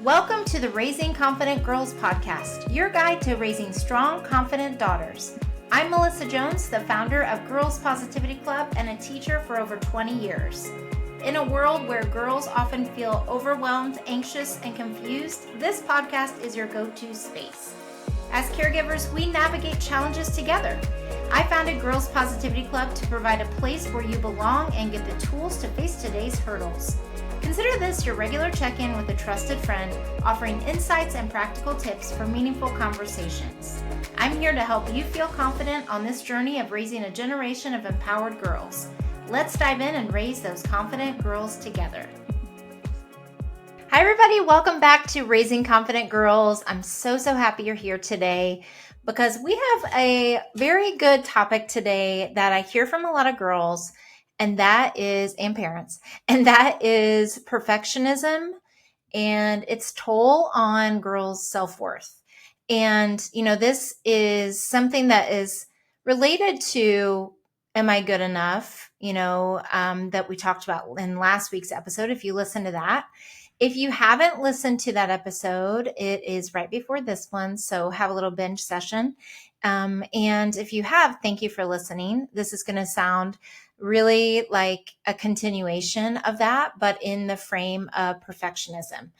Welcome to the Raising Confident Girls podcast, your guide to raising strong, confident daughters. I'm Melissa Jones, the founder of Girls Positivity Club and a teacher for over 20 years. In a world where girls often feel overwhelmed, anxious, and confused, this podcast is your go-to space. As caregivers, we navigate challenges together. I founded Girls Positivity Club to provide a place where you belong and get the tools to face today's hurdles. Consider this your regular check-in with a trusted friend, offering insights and practical tips for meaningful conversations. I'm here to help you feel confident on this journey of raising a generation of empowered girls. Let's dive in and raise those confident girls together. Hi everybody, welcome back to Raising Confident Girls. I'm so happy you're here today because we have a very good topic today that I hear from a lot of girls and parents, and that is perfectionism and its toll on girls' self-worth. And, this is something that is related to, am I good enough? That we talked about in last week's episode, if you listen to that. If you haven't listened to that episode, it is right before this one, so have a little binge session. And if you have, thank you for listening. This is going to sound really like a continuation of that, but in the frame of perfectionism.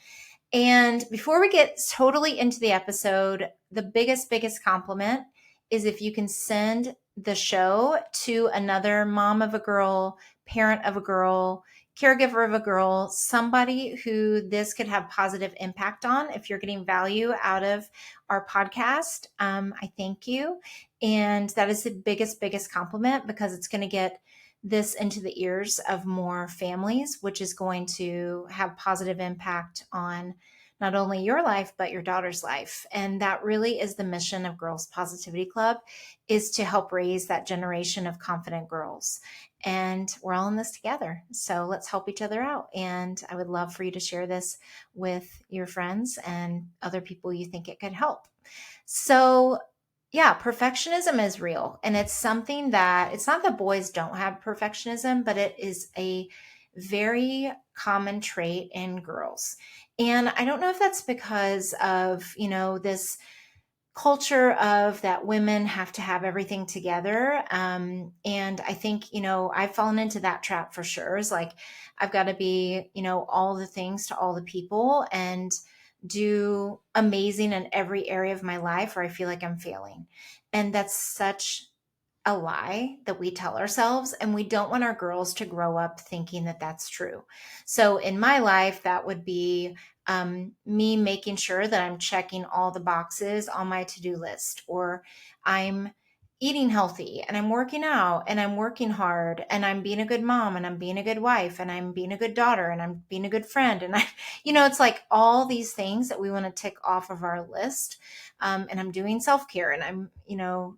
And before we get totally into the episode, the biggest compliment is if you can send the show to another mom of a girl, parent of a girl, caregiver of a girl, somebody who this could have positive impact on. If you're getting value out of our podcast, I thank you. And that is the biggest compliment because it's going to get this into the ears of more families, which is going to have positive impact on not only your life, but your daughter's life. And that really is the mission of Girls Positivity Club, is to help raise that generation of confident girls. And we're all in this together. So let's help each other out. And I would love for you to share this with your friends and other people you think it could help. So yeah, perfectionism is real. And it's something that, it's not that boys don't have perfectionism, but it is a very common trait in girls. And I don't know if that's because of, this culture of that women have to have everything together. And I think, I've fallen into that trap for sure. It's like, I've got to be, all the things to all the people and do amazing in every area of my life, or I feel like I'm failing. And that's such a lie that we tell ourselves, and we don't want our girls to grow up thinking that that's true. So in my life, that would be me making sure that I'm checking all the boxes on my to-do list, or I'm eating healthy and I'm working out and I'm working hard and I'm being a good mom and I'm being a good wife and I'm being a good daughter and I'm being a good friend. And it's like all these things that we want to tick off of our list. And I'm doing self-care and I'm,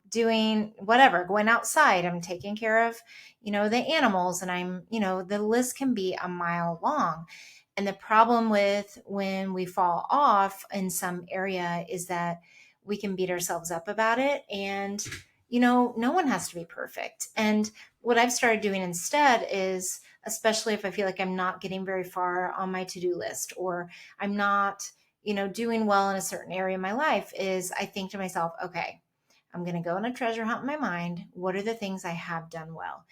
doing whatever, going outside, I'm taking care of, the animals, and I'm, the list can be a mile long. And the problem with when we fall off in some area is that we can beat ourselves up about it. And, no one has to be perfect. And what I've started doing instead is, especially if I feel like I'm not getting very far on my to-do list, or I'm not, doing well in a certain area of my life, is I think to myself, okay, I'm going to go on a treasure hunt in my mind. What are the things I have done well?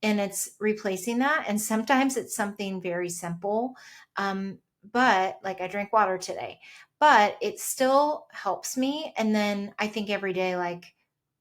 And it's replacing that. And sometimes it's something very simple. But like I drank water today, but it still helps me. And then I think every day, like,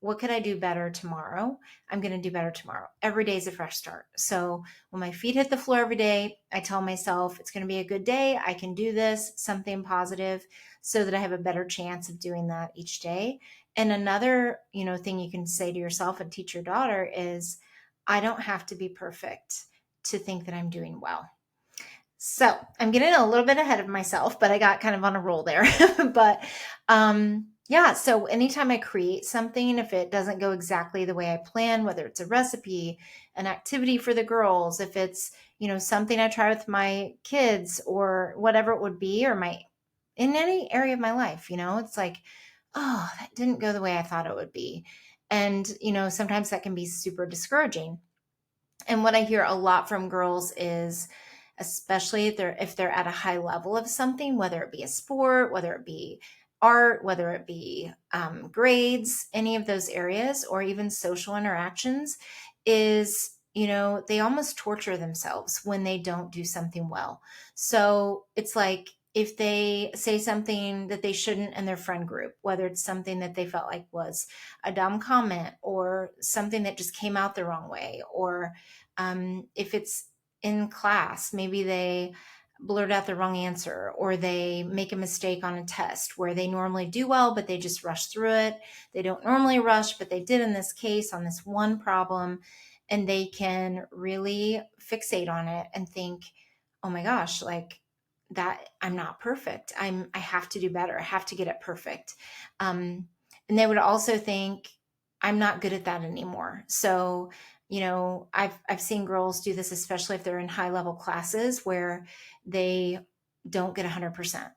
what could I do better tomorrow? I'm going to do better tomorrow. Every day is a fresh start. So when my feet hit the floor every day, I tell myself it's going to be a good day. I can do this, something positive, so that I have a better chance of doing that each day. And another, thing you can say to yourself and teach your daughter is, I don't have to be perfect to think that I'm doing well. So I'm getting a little bit ahead of myself, but I got kind of on a roll there. But yeah, so anytime I create something, if it doesn't go exactly the way I plan, whether it's a recipe, an activity for the girls, if it's, something I try with my kids or whatever it would be, or in any area of my life, it's like, oh, that didn't go the way I thought it would be. And, sometimes that can be super discouraging. And what I hear a lot from girls is, especially if they're at a high level of something, whether it be a sport, whether it be art, whether it be grades, any of those areas, or even social interactions, is, they almost torture themselves when they don't do something well. So it's like if they say something that they shouldn't in their friend group, whether it's something that they felt like was a dumb comment or something that just came out the wrong way, or if it's in class, maybe they blurt out the wrong answer, or they make a mistake on a test where they normally do well, but they just rush through it. They don't normally rush, but they did in this case on this one problem, and they can really fixate on it and think, oh my gosh, like that, I'm not perfect. I have to do better. I have to get it perfect. And they would also think, I'm not good at that anymore. So, I've seen girls do this, especially if they're in high level classes where they don't get 100%.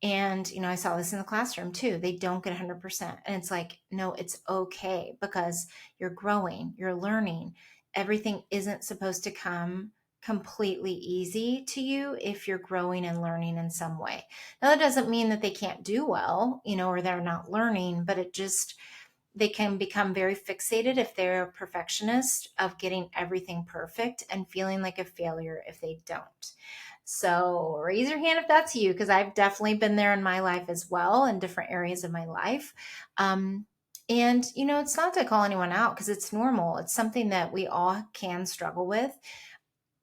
And, I saw this in the classroom too. They don't get 100%. And it's like, no, it's okay, because you're growing, you're learning. Everything isn't supposed to come completely easy to you if you're growing and learning in some way. Now, that doesn't mean that they can't do well, or they're not learning, but they can become very fixated if they're a perfectionist of getting everything perfect and feeling like a failure if they don't. So raise your hand if that's you, because I've definitely been there in my life as well, in different areas of my life. And, it's not to call anyone out, because it's normal. It's something that we all can struggle with.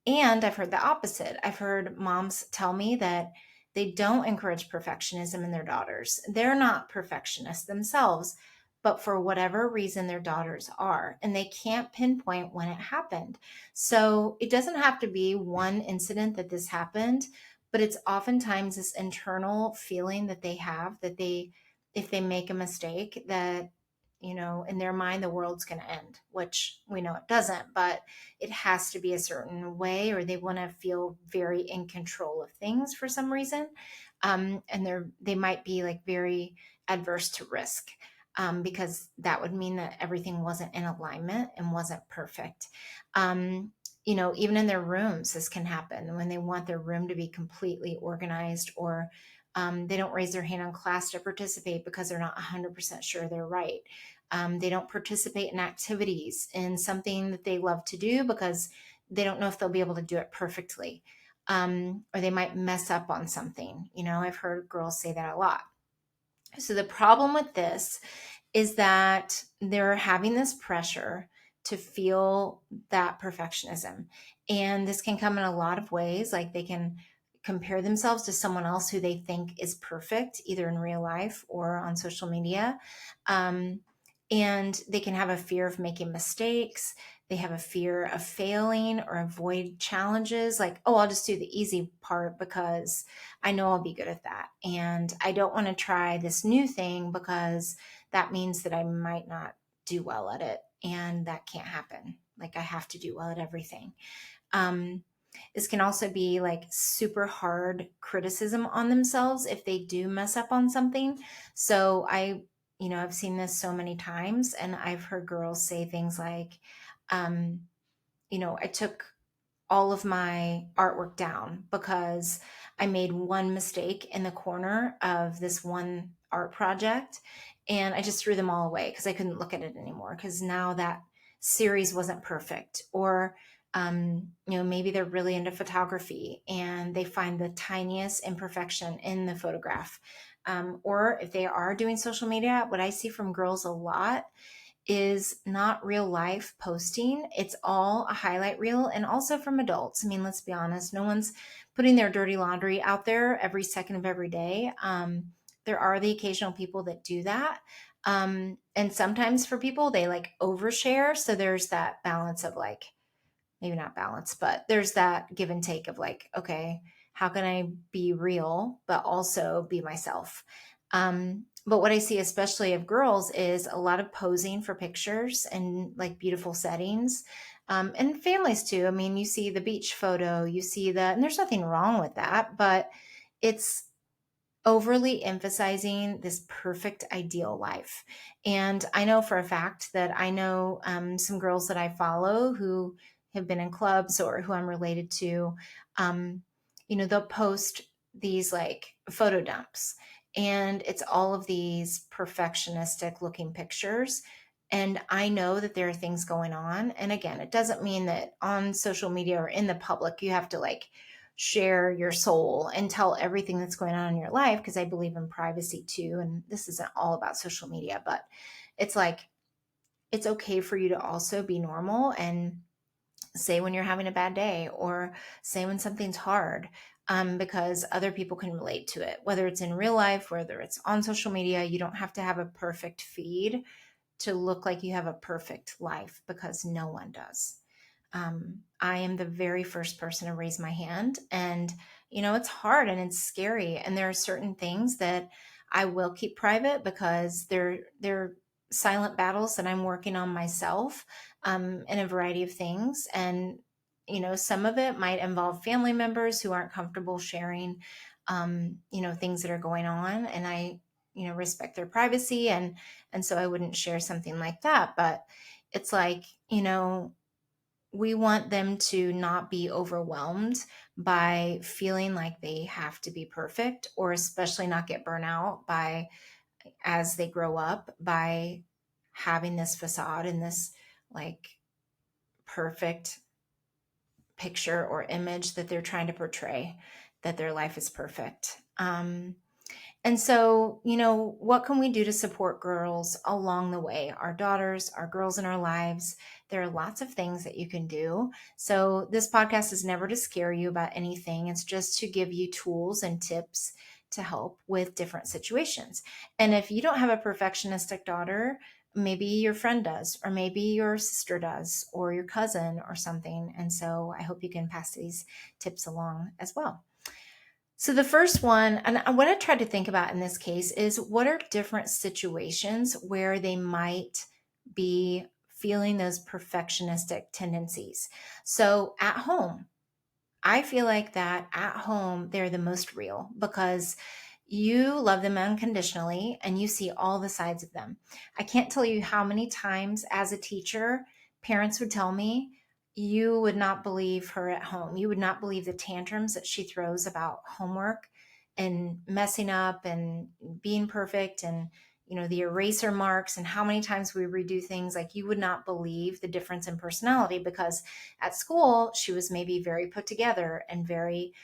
And I've heard the opposite. I've heard moms tell me that they don't encourage perfectionism in their daughters. They're not perfectionists themselves, but for whatever reason, their daughters are, and they can't pinpoint when it happened. So it doesn't have to be one incident that this happened, but it's oftentimes this internal feeling that they have that if they make a mistake, that, in their mind, the world's going to end, which we know it doesn't, but it has to be a certain way, or they want to feel very in control of things for some reason. And they might be like very adverse to risk, because that would mean that everything wasn't in alignment and wasn't perfect. Even in their rooms, this can happen when they want their room to be completely organized, or they don't raise their hand on class to participate because they're not 100% sure they're right. They don't participate in activities in something that they love to do because they don't know if they'll be able to do it perfectly. Or they might mess up on something. I've heard girls say that a lot. So the problem with this is that they're having this pressure to feel that perfectionism. And this can come in a lot of ways. Like they can compare themselves to someone else who they think is perfect, either in real life or on social media. And they can have a fear of making mistakes. They have a fear of failing or avoid challenges, like, oh, I'll just do the easy part because I know I'll be good at that. And I don't want to try this new thing because that means that I might not do well at it. And that can't happen. Like I have to do well at everything. This can also be like super hard criticism on themselves if they do mess up on something. So I've seen this so many times, and I've heard girls say things like, I took all of my artwork down because I made one mistake in the corner of this one art project, and I just threw them all away because I couldn't look at it anymore because now that series wasn't perfect. Or maybe they're really into photography and they find the tiniest imperfection in the photograph. Or if they are doing social media, what I see from girls a lot is not real life posting. It's all a highlight reel, and also from adults. I mean, let's be honest, no one's putting their dirty laundry out there every second of every day. There are the occasional people that do that. And sometimes for people, they like overshare. So there's that balance of like, maybe not balance, but there's that give and take of like, okay, how can I be real, but also be myself? But what I see, especially of girls, is a lot of posing for pictures and like beautiful settings. And families too. I mean, you see the beach photo, and there's nothing wrong with that, but it's overly emphasizing this perfect ideal life. And I know for a fact that I know some girls that I follow who have been in clubs or who I'm related to, they'll post these like photo dumps, and it's all of these perfectionistic looking pictures. And I know that there are things going on. And again, it doesn't mean that on social media or in the public, you have to like share your soul and tell everything that's going on in your life, because I believe in privacy too. And this isn't all about social media, but it's like, it's okay for you to also be normal and say when you're having a bad day or say when something's hard, because other people can relate to it, whether it's in real life, whether it's on social media. You don't have to have a perfect feed to look like you have a perfect life, because no one does. I am the very first person to raise my hand, and it's hard and it's scary, and there are certain things that I will keep private because they're silent battles that I'm working on myself, in a variety of things. And some of it might involve family members who aren't comfortable sharing things that are going on, and I respect their privacy, and so I wouldn't share something like that. But it's like, we want them to not be overwhelmed by feeling like they have to be perfect, or especially not get burnt out by, as they grow up, by having this facade and this like perfect picture or image that they're trying to portray, that their life is perfect. And so, what can we do to support girls along the way? Our daughters, our girls in our lives. There are lots of things that you can do. So, this podcast is never to scare you about anything, it's just to give you tools and tips to help with different situations. And if you don't have a perfectionistic daughter, maybe your friend does, or maybe your sister does, or your cousin or something. And so, I hope you can pass these tips along as well. So the first one, and what I tried to think about in this case, is what are different situations where they might be feeling those perfectionistic tendencies. So at home, I feel like that at home, they're the most real, because you love them unconditionally and you see all the sides of them. I can't tell you how many times as a teacher, parents would tell me, you would not believe her at home. You would not believe the tantrums that she throws about homework and messing up and being perfect, and the eraser marks, and how many times we redo things. Like, you would not believe the difference in personality, because at school she was maybe very put together and very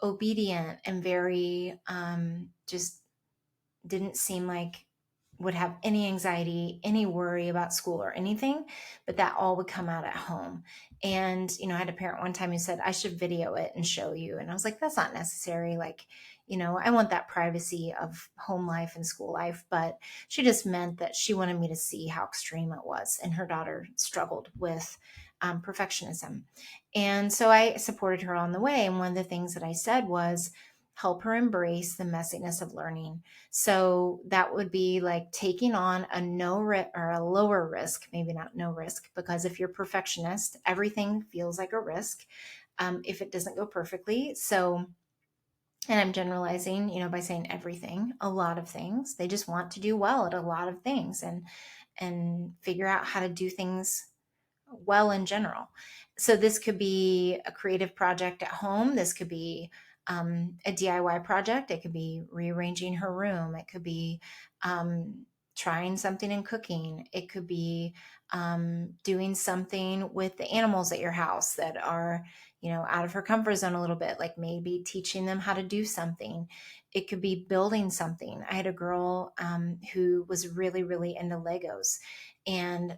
obedient and very just didn't seem like would have any anxiety, any worry about school or anything, but that all would come out at home. And, I had a parent one time who said, I should video it and show you. And I was like, that's not necessary. Like, I want that privacy of home life and school life. But she just meant that she wanted me to see how extreme it was. And her daughter struggled with perfectionism. And so I supported her on the way. And one of the things that I said was, help her embrace the messiness of learning. So that would be like taking on a or a lower risk, maybe not no risk, because if you're perfectionist, everything feels like a risk if it doesn't go perfectly. So, and I'm generalizing, by saying everything, a lot of things. They just want to do well at a lot of things, and figure out how to do things well in general. So this could be a creative project at home. This could be a DIY project. It could be rearranging her room. It could be trying something in cooking. It could be doing something with the animals at your house that are, out of her comfort zone a little bit, like maybe teaching them how to do something. It could be building something. I had a girl who was really, really into Legos, and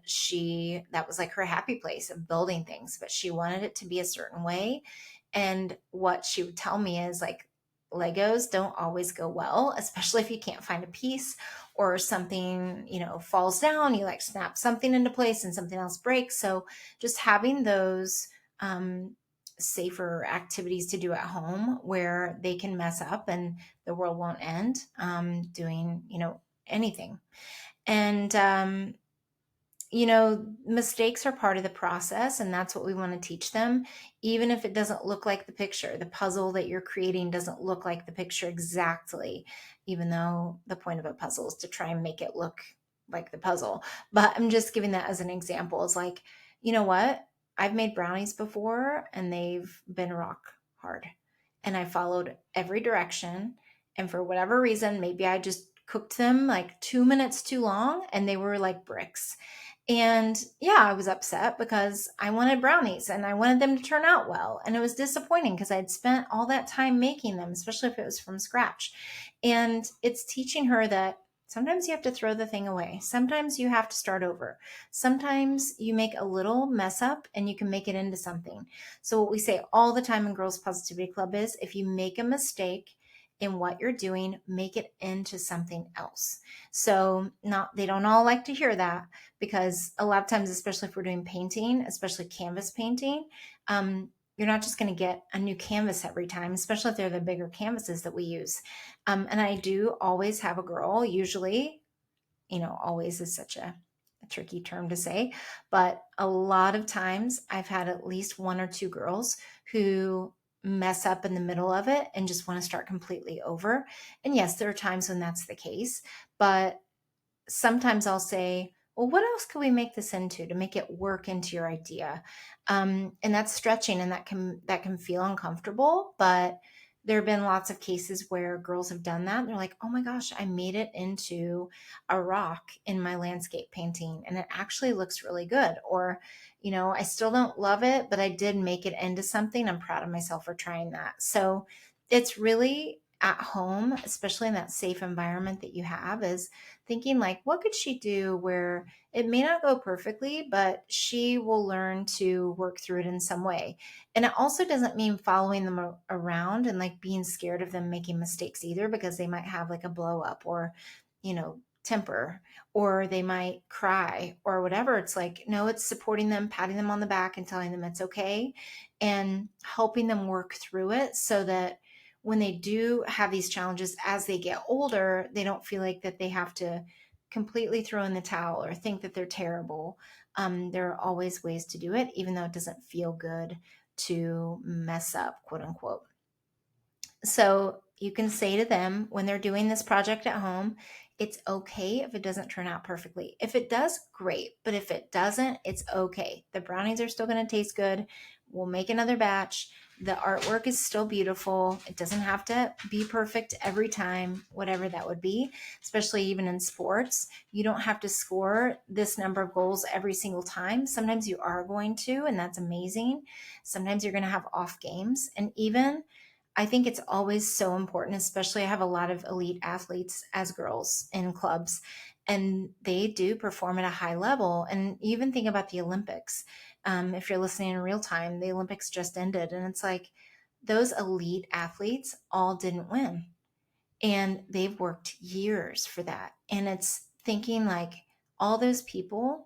that was like her happy place of building things, but she wanted it to be a certain way. And what she would tell me is like, Legos don't always go well, especially if you can't find a piece, or something, falls down, you like snap something into place and something else breaks. So just having those safer activities to do at home where they can mess up and the world won't end doing, anything. And mistakes are part of the process, and that's what we want to teach them. Even if it doesn't look like the picture, the puzzle that you're creating doesn't look like the picture exactly, even though the point of a puzzle is to try and make it look like the puzzle. But I'm just giving that as an example. It's like, you know what? I've made brownies before and they've been rock hard. And I followed every direction. And for whatever reason, maybe I just cooked them like 2 minutes too long and they were like bricks. And yeah, I was upset because I wanted brownies and I wanted them to turn out well. And it was disappointing because I'd spent all that time making them, especially if it was from scratch. And it's teaching her that sometimes you have to throw the thing away. Sometimes you have to start over. Sometimes you make a little mess up and you can make it into something. So, what we say all the time in Girls Positivity Club is if you make a mistake in what you're doing, make it into something else. So, not they don't all like to hear that because a lot of times, especially if we're doing painting, especially canvas painting, you're not just going to get a new canvas every time, especially if they're the bigger canvases that we use. And I do always have a girl, usually, always is such a tricky term to say, but a lot of times I've had at least one or two girls who mess up in the middle of it and just want to start completely over. And yes, there are times when that's the case, but sometimes I'll say, well, what else can we make this into to make it work into your idea? And that's stretching, and that can feel uncomfortable. But there have been lots of cases where girls have done that. And they're like, oh my gosh, I made it into a rock in my landscape painting, and it actually looks really good. Or, I still don't love it, but I did make it into something. I'm proud of myself for trying that. So it's really at home, especially in that safe environment that you have, is thinking like, what could she do where it may not go perfectly, but she will learn to work through it in some way. And it also doesn't mean following them around and like being scared of them making mistakes either, because they might have like a blow up or, temper, or they might cry or whatever. It's like, no, it's supporting them, patting them on the back and telling them it's okay and helping them work through it so that when they do have these challenges as they get older, they don't feel like that they have to completely throw in the towel or think that they're terrible. There are always ways to do it, even though it doesn't feel good to mess up, quote unquote. So you can say to them when they're doing this project at home, it's okay if it doesn't turn out perfectly. If it does, great. But if it doesn't, it's okay. The brownies are still going to taste good. We'll make another batch. The artwork is still beautiful. It doesn't have to be perfect every time, whatever that would be, especially even in sports. You don't have to score this number of goals every single time. Sometimes you are going to, and that's amazing. Sometimes you're going to have off games. And even I think it's always so important, especially I have a lot of elite athletes as girls in clubs, and they do perform at a high level. And even think about the Olympics. If you're listening in real time, the Olympics just ended, and it's like those elite athletes all didn't win. And they've worked years for that. And it's thinking like all those people,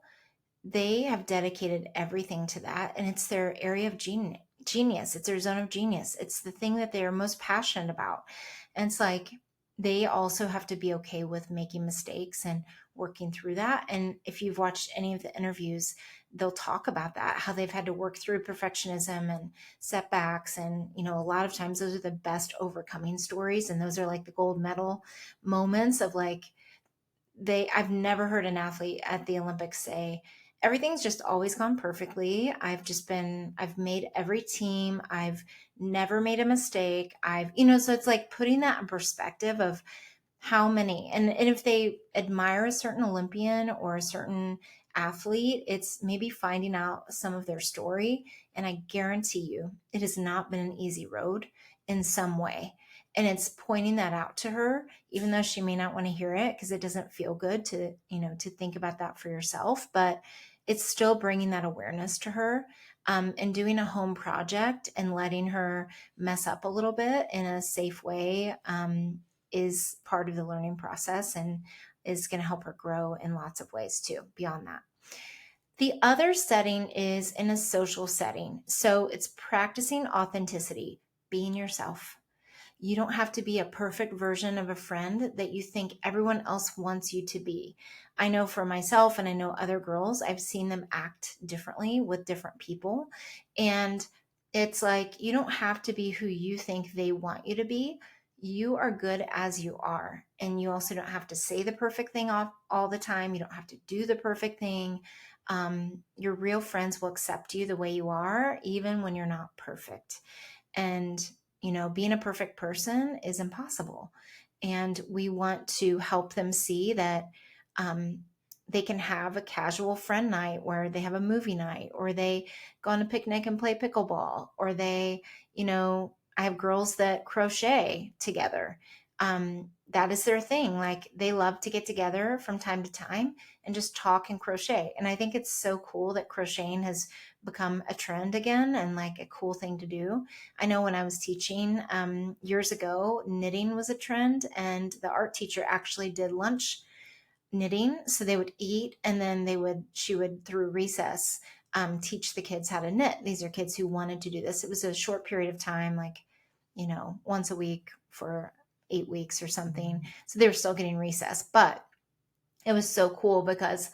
they have dedicated everything to that, and it's their area of genius. It's their zone of genius. It's the thing that they are most passionate about. And it's like they also have to be okay with making mistakes and working through that. And if you've watched any of the interviews, they'll talk about that, how they've had to work through perfectionism and setbacks. And a lot of times those are the best overcoming stories, and those are like the gold medal moments of like I've never heard an athlete at the Olympics say, everything's just always gone perfectly. I've made every team. I've never made a mistake. So it's like putting that in perspective of how many, and if they admire a certain Olympian or a certain athlete, it's maybe finding out some of their story. And I guarantee you, it has not been an easy road in some way. And it's pointing that out to her, even though she may not want to hear it because it doesn't feel good to think about that for yourself. But it's still bringing that awareness to her, and doing a home project and letting her mess up a little bit in a safe way, is part of the learning process and is going to help her grow in lots of ways too, beyond that. The other setting is in a social setting. So it's practicing authenticity, being yourself. You don't have to be a perfect version of a friend that you think everyone else wants you to be. I know for myself, and I know other girls, I've seen them act differently with different people. And it's like, you don't have to be who you think they want you to be. You are good as you are. And you also don't have to say the perfect thing all the time. You don't have to do the perfect thing. Your real friends will accept you the way you are, even when you're not perfect. And, being a perfect person is impossible. And we want to help them see that um, they can have a casual friend night where they have a movie night, or they go on a picnic and play pickleball, or I have girls that crochet together. That is their thing. Like, they love to get together from time to time and just talk and crochet. And I think it's so cool that crocheting has become a trend again and like a cool thing to do. I know when I was teaching years ago, knitting was a trend, and the art teacher actually did lunch knitting. So they would eat, and then she would, through recess, teach the kids how to knit. These are kids who wanted to do this. It was a short period of time, like, once a week for 8 weeks or something. So they were still getting recess, but it was so cool because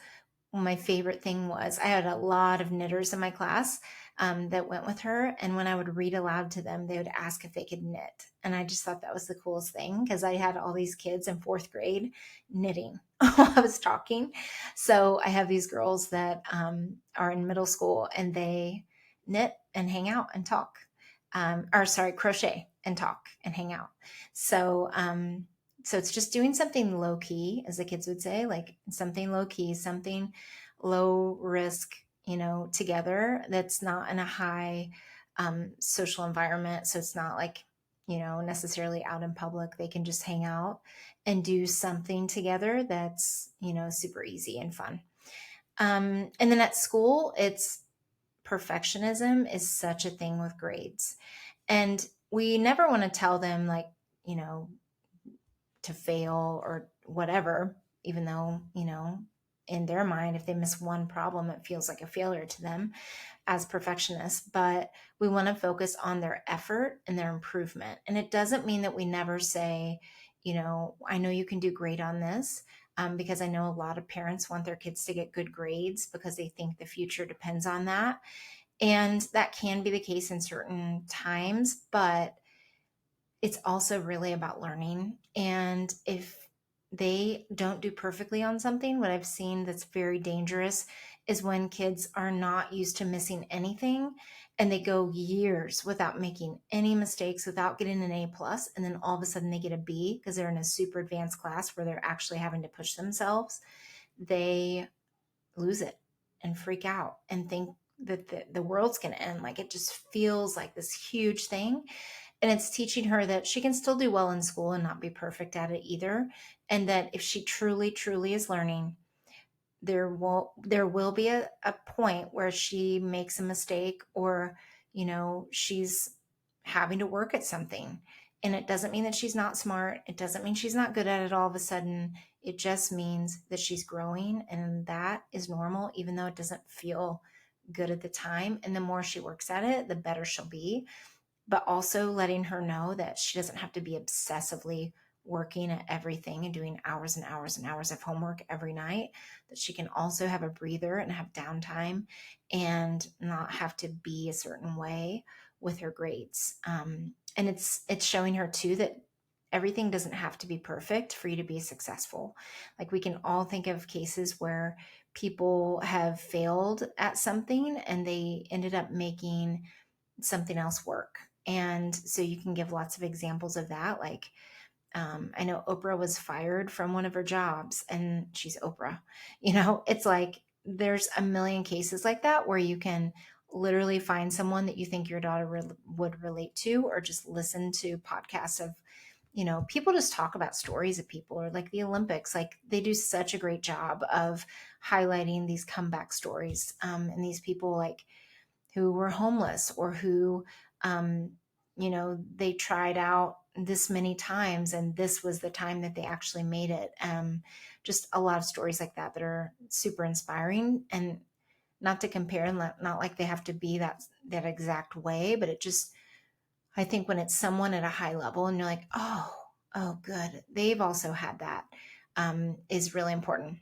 my favorite thing was I had a lot of knitters in my class that went with her. And when I would read aloud to them, they would ask if they could knit. And I just thought that was the coolest thing, because I had all these kids in fourth grade knitting while I was talking. So I have these girls that are in middle school, and they knit and hang out and talk. Or sorry, crochet and talk and hang out. So it's just doing something low key, as the kids would say, like something low key, something low risk, together, that's not in a high social environment. So it's not like, necessarily out in public. They can just hang out and do something together that's, super easy and fun. And then at school, it's perfectionism is such a thing with grades. And we never want to tell them, like, you know, to fail or whatever, even though, in their mind, if they miss one problem, it feels like a failure to them as perfectionists. But we want to focus on their effort and their improvement. And it doesn't mean that we never say, I know you can do great on this. Because I know a lot of parents want their kids to get good grades because they think the future depends on that. And that can be the case in certain times, but it's also really about learning. And if they don't do perfectly on something, what I've seen that's very dangerous is when kids are not used to missing anything, and they go years without making any mistakes, without getting an A+, and then all of a sudden they get a B because they're in a super advanced class where they're actually having to push themselves. They lose it and freak out and think that the world's going to end. Like, it just feels like this huge thing. And it's teaching her that she can still do well in school and not be perfect at it either. And that if she truly, truly is learning, there will be a point where she makes a mistake, or, she's having to work at something. And it doesn't mean that she's not smart. It doesn't mean she's not good at it all of a sudden. It just means that she's growing, and that is normal, even though it doesn't feel good at the time. And the more she works at it, the better she'll be. But also letting her know that she doesn't have to be obsessively working at everything and doing hours and hours and hours of homework every night, that she can also have a breather and have downtime and not have to be a certain way with her grades. And it's showing her too that everything doesn't have to be perfect for you to be successful. Like, we can all think of cases where people have failed at something and they ended up making something else work. And so you can give lots of examples of that. Like, I know Oprah was fired from one of her jobs, and she's Oprah. It's like there's a million cases like that where you can literally find someone that you think your daughter would relate to, or just listen to podcasts of, people just talk about stories of people, or like the Olympics. Like, they do such a great job of highlighting these comeback stories, and these people, like, who were homeless, or who, they tried out this many times and this was the time that they actually made it. Just a lot of stories like that are super inspiring, and not to compare, not like they have to be that exact way, but it just, I think when it's someone at a high level and you're like, oh, good, they've also had that, is really important.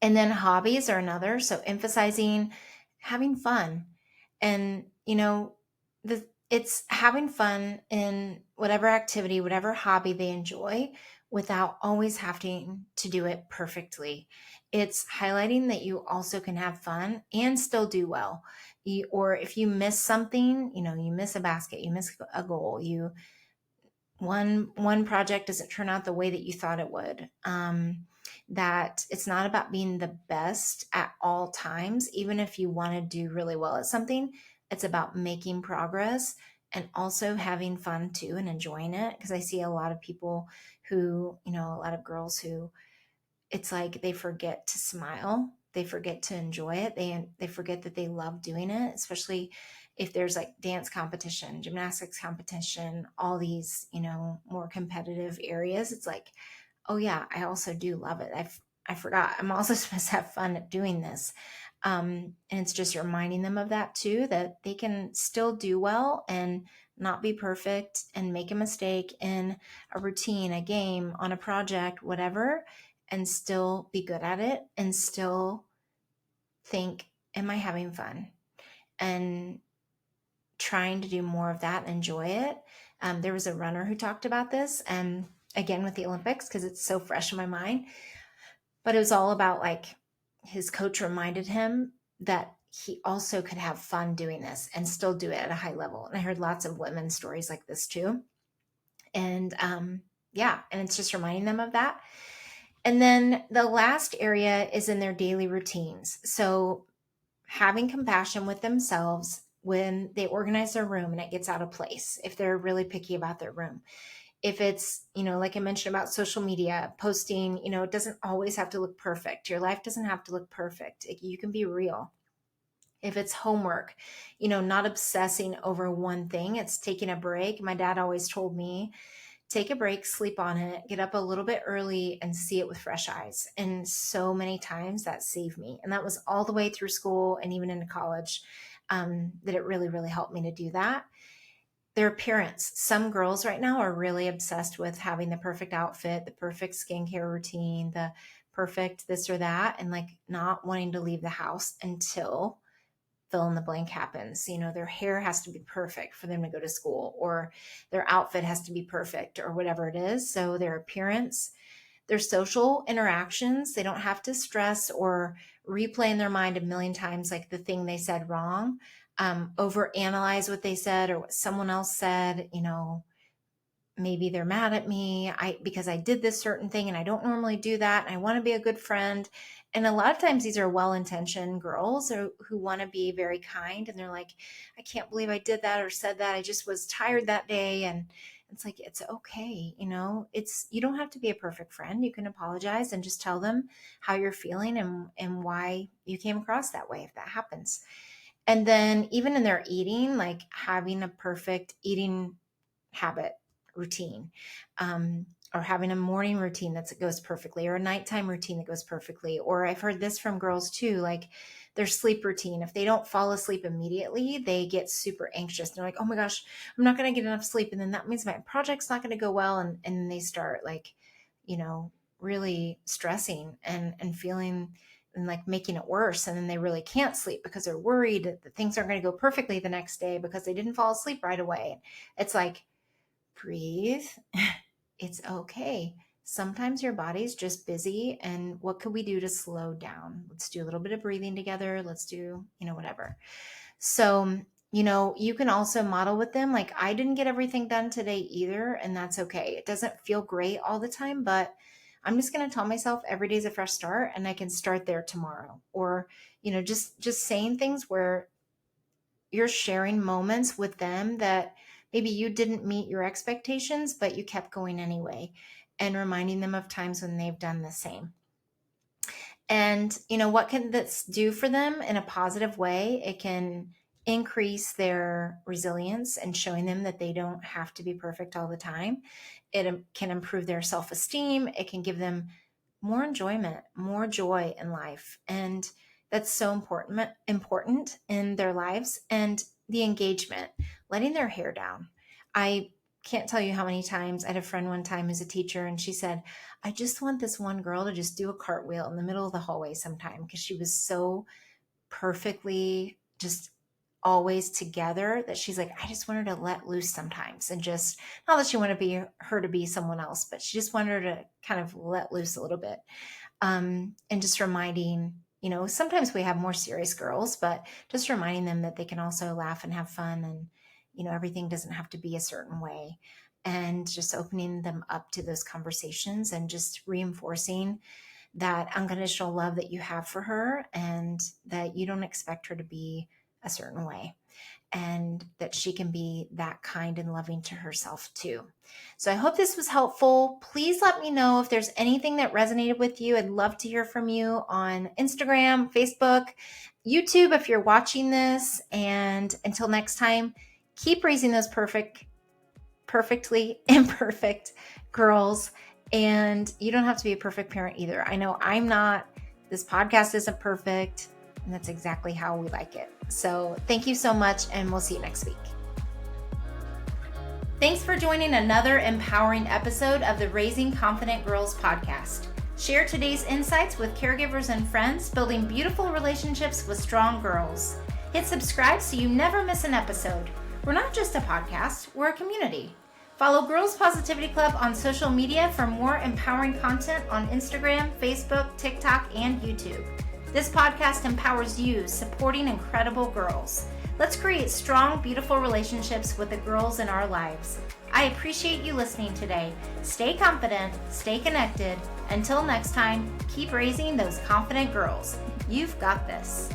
And then hobbies are another. So emphasizing having fun. And, it's having fun in whatever activity, whatever hobby they enjoy, without always having to do it perfectly. It's highlighting that you also can have fun and still do well. Or if you miss something, you miss a basket, you miss a goal, one project doesn't turn out the way that you thought it would. That it's not about being the best at all times, even if you want to do really well at something. It's about making progress and also having fun too and enjoying it. Because I see a lot of people who, a lot of girls who it's like they forget to smile, they forget to enjoy it, they forget that they love doing it, especially if there's like dance competition, gymnastics competition, all these more competitive areas. It's like, oh yeah, I also do love it. I forgot I'm also supposed to have fun at doing this. And it's just reminding them of that too, that they can still do well and not be perfect and make a mistake in a routine, a game, on a project, whatever, and still be good at it and still think, am I having fun? And trying to do more of that and enjoy it. There was a runner who talked about this, and again with the Olympics, because it's so fresh in my mind, but it was all about like his coach reminded him that he also could have fun doing this and still do it at a high level. And I heard lots of women's stories like this too. And yeah, and it's just reminding them of that. And then the last area is in their daily routines. So having compassion with themselves when they organize their room and it gets out of place, if they're really picky about their room. If it's, like I mentioned about social media, posting, it doesn't always have to look perfect. Your life doesn't have to look perfect. You can be real. If it's homework, not obsessing over one thing, it's taking a break. My dad always told me, take a break, sleep on it, get up a little bit early and see it with fresh eyes. And so many times that saved me. And that was all the way through school and even into college, that it really, really helped me to do that. Their appearance. Some girls right now are really obsessed with having the perfect outfit, the perfect skincare routine, the perfect this or that, and like not wanting to leave the house until fill in the blank happens. Their hair has to be perfect for them to go to school, or their outfit has to be perfect, or whatever it is. So their appearance, their social interactions, they don't have to stress or replay in their mind a million times like the thing they said wrong, over analyze what they said or what someone else said. Maybe they're mad at me because I did this certain thing and I don't normally do that, and I want to be a good friend. And a lot of times these are well-intentioned girls who want to be very kind, and they're like, I can't believe I did that or said that. I just was tired that day. And it's like, it's okay. You don't have to be a perfect friend. You can apologize and just tell them how you're feeling and why you came across that way if that happens. And then even in their eating, like having a perfect eating habit routine, or having a morning routine that goes perfectly, or a nighttime routine that goes perfectly. Or I've heard this from girls too, like their sleep routine. If they don't fall asleep immediately, they get super anxious. They're like, oh my gosh, I'm not going to get enough sleep. And then that means my project's not going to go well. And they start like, really stressing and feeling and like making it worse. And then they really can't sleep because they're worried that things aren't going to go perfectly the next day because they didn't fall asleep right away. It's like, breathe. It's okay. Sometimes your body's just busy. And what could we do to slow down? Let's do a little bit of breathing together. Let's do, whatever. So, you can also model with them. Like, I didn't get everything done today either. And that's okay. It doesn't feel great all the time, but I'm just going to tell myself every day is a fresh start and I can start there tomorrow. Or, just saying things where you're sharing moments with them that maybe you didn't meet your expectations, but you kept going anyway, and reminding them of times when they've done the same. And, what can this do for them in a positive way? It can increase their resilience and showing them that they don't have to be perfect all the time. It can improve their self esteem. It can give them more enjoyment, more joy in life. And that's so important in their lives. And the engagement, letting their hair down. I can't tell you how many times I had a friend one time who's a teacher, and she said, I just want this one girl to just do a cartwheel in the middle of the hallway sometime, because she was so perfectly just always together, that she's like, I just want her to let loose sometimes, and just, not that she wanted her to be someone else, but she just wanted her to kind of let loose a little bit. And just reminding, sometimes we have more serious girls, but just reminding them that they can also laugh and have fun, and, everything doesn't have to be a certain way. And just opening them up to those conversations and just reinforcing that unconditional love that you have for her, and that you don't expect her to be a certain way, and that she can be that kind and loving to herself too. So I hope this was helpful. Please let me know if there's anything that resonated with you. I'd love to hear from you on Instagram, Facebook, YouTube if you're watching this. And until next time, keep raising those perfectly imperfect girls. And you don't have to be a perfect parent either. I know I'm not. This podcast isn't perfect, and that's exactly how we like it. So thank you so much, and we'll see you next week. Thanks for joining another empowering episode of the Raising Confident Girls podcast. Share today's insights with caregivers and friends, building beautiful relationships with strong girls. Hit subscribe so you never miss an episode. We're not just a podcast, we're a community. Follow Girls Positivity Club on social media for more empowering content on Instagram, Facebook, TikTok, and YouTube. This podcast empowers you, supporting incredible girls. Let's create strong, beautiful relationships with the girls in our lives. I appreciate you listening today. Stay confident, stay connected. Until next time, keep raising those confident girls. You've got this.